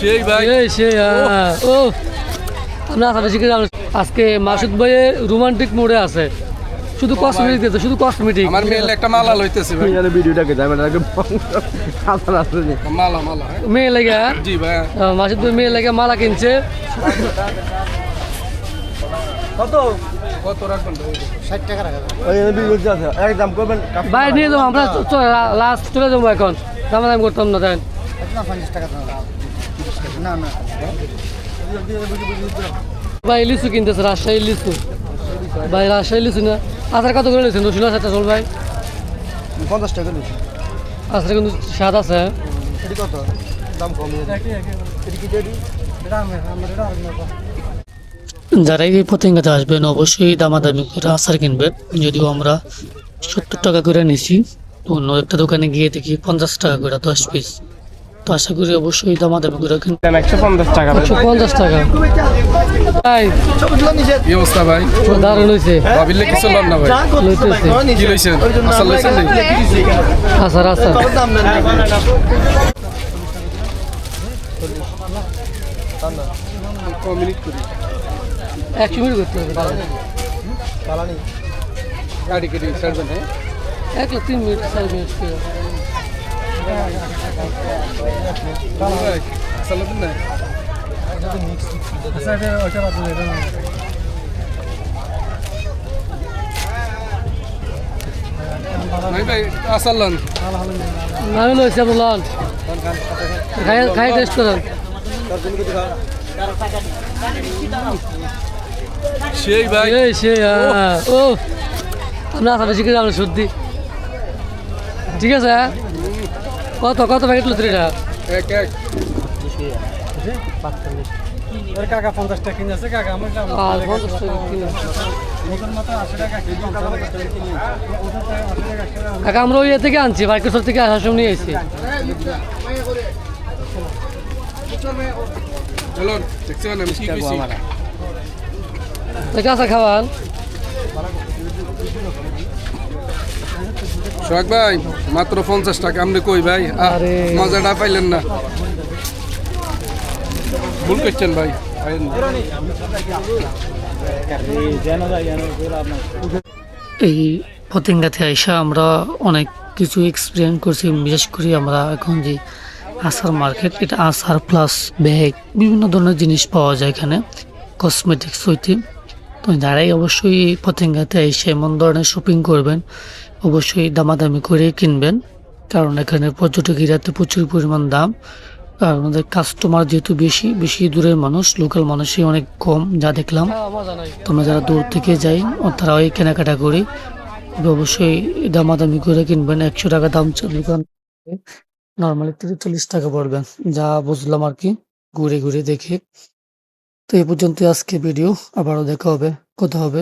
সেই ভাই ও আমরা আজকে মাসুদ ভাইয়ের রোমান্টিক মোড়ে আছে, শুধু কসমেটিক দিতে, শুধু কসমেটিক। আমার মেয়ে একটা মালা লইতেছে ভাই। ভিডিওটাকে যাবেন আগে মালা মালা মেয়ে লেগে জি ভাই। মাসুদ ভাই মেয়ে লেগে মালা কিনছে। কত কত রাখবেন ভাই? 60 টাকা রাখা যাবে। ওই ভিডিও আছে একদম করবেন ভাই নিয়ে যাবো আমরা, লাস্ট চলে যাবো এখন, দাম করতাম না দেন। না 50 টাকা দাও। না না ভাই লিচু কিনতেছে, রাজশাহী লিচু ভাই, রাজশাহী লিচু না। আচার কত করে নিয়েছেন? রসুন আচারটা চল ভাই, 50 টাকা নিচ্ছি। আচার কিন্তু স্বাদ আছে। এটি কত দাম কম? এটি কি দেরি? এটা আমার এটা আর না। যারা এই পতেঙ্গাতে আসবেন অবশ্যই দামাদামি করে আচার কিনবেন। যদিও আমরা 70 টাকা করে নিছি, তো অন্য একটা দোকানে গিয়ে দেখি 50 টাকা করে 10 পিস। তো আশা করি অবশ্যই দামাদামি করে কিনবেন। 150 টাকা 150 টাকা ভাই, কি অবস্থা ভাই? দারুণ হয়েছে। ভাবিলে কিছু লন না ভাই। লইতেছে কি লইছেন? আসার লইছেন নাকি? আচার আচার ক মিনিট করি 100 মিনিট করতে হবে। বালানি গাড়ি কেটে ছাড়বেন। হ্যাঁ 3 মিনিট 4 মিনিট করে। ভাই আসার লইবেন না? ভাই ভাই আসার লন। আমি লইছি বললাম, খাই টেস্ট করেন। সেই ভাই ও আমরা আশা বেশি করে সর্দি। ঠিক আছে, কত কত প্যাকেট লুত্রি এটা? এক এক কাকা 50 টাকা কিনে আছে কাকা আমার আর 50 টাকা কিলো। কাকা আমরা ওই থেকে আনছি, বাইকেশ্বর থেকে আসার সময় নিয়ে এসেছি। চলুন দেখছেন আমি কি কইছি। কাঁচা খাওয়ান সোহাগ ভাই মাত্র 50 টাকা। আপনি কই ভাই? আরে। মজাটা পাইলেন না, ভুল করছেন ভাই। এই পতেঙ্গাতে আইসা আমরা অনেক কিছু এক্সপিরিয়েন্স করছি। বিশেষ করে আমরা এখন যে আচার মার্কেট, এটা আচার প্লাস ব্যাগ বিভিন্ন ধরনের জিনিস পাওয়া যায় এখানে কসমেটিক্স হইতে। তো যারাই অবশ্যই পতেঙ্গাতে এসে এমন ধরনের শপিং করবেন অবশ্যই দামাদামি করে কিনবেন, কারণ এখানে পর্যটক এরিয়াতে প্রচুর পরিমাণ দাম। আর আমাদের কাস্টমার যেহেতু বেশি বেশি দূরের মানুষ, লোকাল মানুষই অনেক কম যা দেখলাম। তোমরা যারা দূর থেকে যাই তারা ওই কেনাকাটা করি, অবশ্যই দামাদামি করে কিনবেন। 100 টাকা দাম দোকান নর্মালি 40 টাকা পড়বে, যা বুঝলাম আর কি ঘুরে ঘুরে দেখে। তো এই পর্যন্ত আজকে ভিডিও, আবারও দেখা হবে, কথা হবে।